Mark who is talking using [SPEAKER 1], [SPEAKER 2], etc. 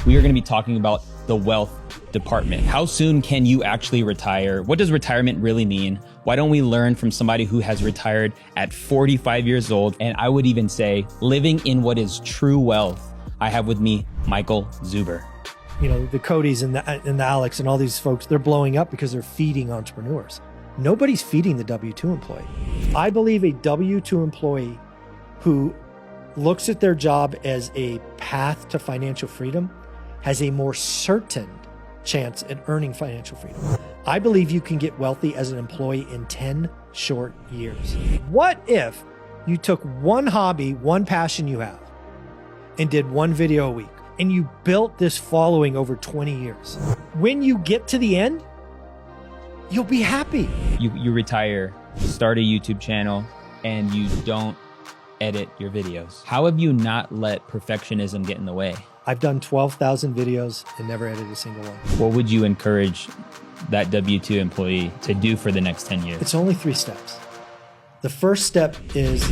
[SPEAKER 1] we are going to be talking about the wealth department. How soon can you actually retire? What does retirement really mean? Why don't we learn from somebody who has retired at 45 years old? And I would even say living in what is true wealth. I have with me Michael Zuber.
[SPEAKER 2] You know, the Codys and the Alex and all these folks, they're blowing up because they're feeding entrepreneurs. Nobody's feeding the W-2 employee. I believe a W-2 employee who looks at their job as a path to financial freedom has a more certain chance at earning financial freedom. I believe you can get wealthy as an employee in 10 short years. What if you took one hobby, one passion you have, and did one video a week, and you built this following over 20 years? When you get to the end, you'll be happy.
[SPEAKER 1] You retire, start a YouTube channel, and you don't edit your videos. How have you not let perfectionism get in the way?
[SPEAKER 2] I've done 12,000 videos and never edited a single one.
[SPEAKER 1] What would you encourage that W-2 employee to do for the next 10 years?
[SPEAKER 2] It's only 3 steps. The first step is